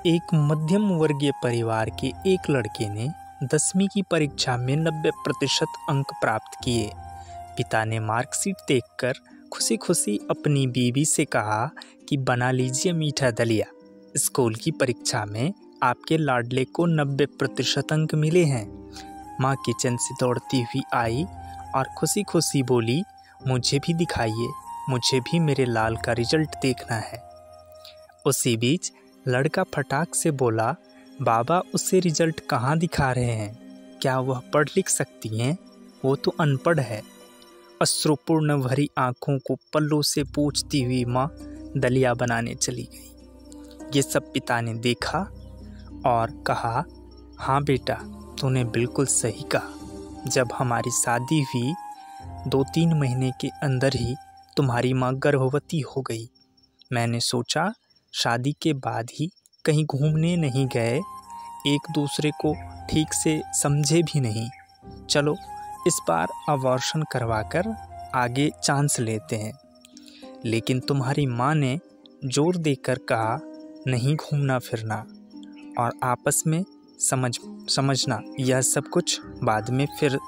एक मध्यम वर्गीय परिवार के एक लड़के ने 10वीं की परीक्षा में 90% अंक प्राप्त किए। पिता ने मार्कशीट देखकर खुशी खुशी अपनी बीवी से कहा कि बना लीजिए मीठा दलिया, स्कूल की परीक्षा में आपके लाडले को 90% अंक मिले हैं। माँ किचन से दौड़ती हुई आई और खुशी खुशी बोली, मुझे भी दिखाइए, मुझे भी मेरे लाल का रिजल्ट देखना है। उसी बीच लड़का फटाक से बोला, बाबा उसे रिजल्ट कहाँ दिखा रहे हैं? क्या वह पढ़ लिख सकती हैं? वो तो अनपढ़ है। अश्रुपूर्ण भरी आंखों को पल्लू से पोंछती हुई माँ दलिया बनाने चली गई। ये सब पिता ने देखा और कहा, हाँ बेटा, तूने बिल्कुल सही कहा। जब हमारी शादी हुई 2-3 महीने के अंदर ही तुम्हारी माँ गर्भवती हो गई। मैंने सोचा शादी के बाद ही कहीं घूमने नहीं गए, एक दूसरे को ठीक से समझे भी नहीं। चलो इस बार अबॉर्शन करवाकर आगे चांस लेते हैं। लेकिन तुम्हारी माँ ने जोर देकर कहा, नहीं घूमना फिरना और आपस में समझना, यह सब कुछ बाद में। फिर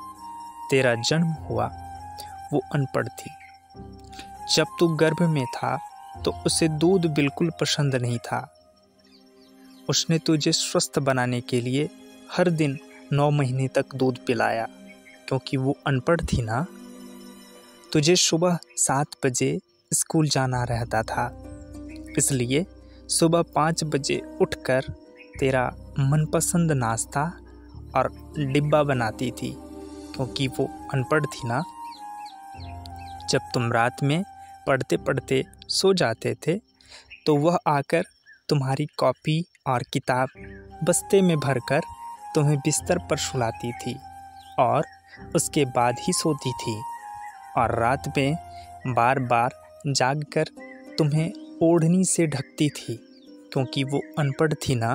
तेरा जन्म हुआ। वो अनपढ़ थी। जब तू गर्भ में था तो उसे दूध बिल्कुल पसंद नहीं था। उसने तुझे स्वस्थ बनाने के लिए हर दिन 9 महीने तक दूध पिलाया, क्योंकि वो अनपढ़ थी ना। तुझे सुबह 7 बजे स्कूल जाना रहता था, इसलिए सुबह 5 बजे उठकर तेरा मनपसंद नाश्ता और डिब्बा बनाती थी, क्योंकि वो अनपढ़ थी ना। जब तुम रात में पढ़ते पढ़ते सो जाते थे तो वह आकर तुम्हारी कॉपी और किताब बस्ते में भरकर तुम्हें बिस्तर पर सुलाती थी और उसके बाद ही सोती थी। और रात में बार बार जागकर तुम्हें ओढ़नी से ढकती थी, क्योंकि वो अनपढ़ थी ना।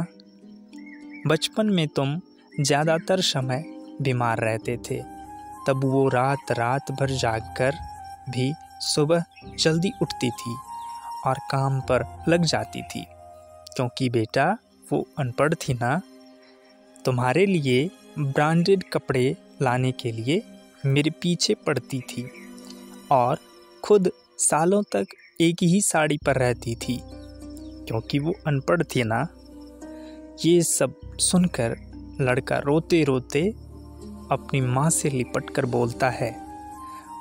बचपन में तुम ज़्यादातर समय बीमार रहते थे, तब वो रात भर जागकर भी सुबह जल्दी उठती थी और काम पर लग जाती थी, क्योंकि बेटा वो अनपढ़ थी ना। तुम्हारे लिए ब्रांडेड कपड़े लाने के लिए मेरे पीछे पड़ती थी और खुद सालों तक एक ही साड़ी पर रहती थी, क्योंकि वो अनपढ़ थी ना। ये सब सुनकर लड़का रोते रोते अपनी माँ से लिपट कर बोलता है,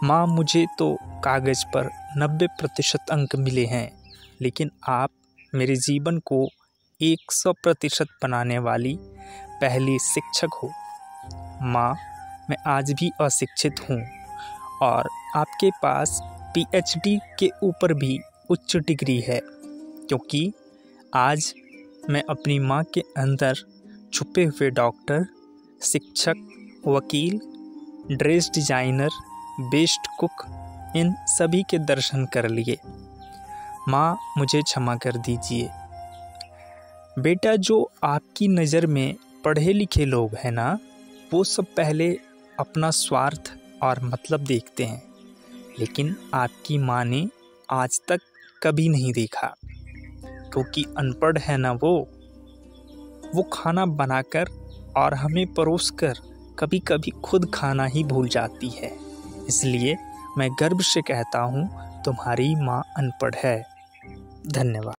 माँ मुझे तो कागज़ पर 90% अंक मिले हैं, लेकिन आप मेरे जीवन को 100% बनाने वाली पहली शिक्षक हो। माँ, मैं आज भी अशिक्षित हूँ और आपके पास PhD के ऊपर भी उच्च डिग्री है, क्योंकि आज मैं अपनी माँ के अंदर छुपे हुए डॉक्टर, शिक्षक, वकील, ड्रेस डिज़ाइनर, बेस्ट कुक, इन सभी के दर्शन कर लिए। माँ, मुझे क्षमा कर दीजिए। बेटा, जो आपकी नज़र में पढ़े लिखे लोग हैं ना, वो सब पहले अपना स्वार्थ और मतलब देखते हैं, लेकिन आपकी माँ ने आज तक कभी नहीं देखा, क्योंकि अनपढ़ है ना वो खाना बनाकर और हमें परोसकर कभी कभी खुद खाना ही भूल जाती है। इसलिए मैं गर्व से कहता हूँ, तुम्हारी माँ अनपढ़ है। धन्यवाद।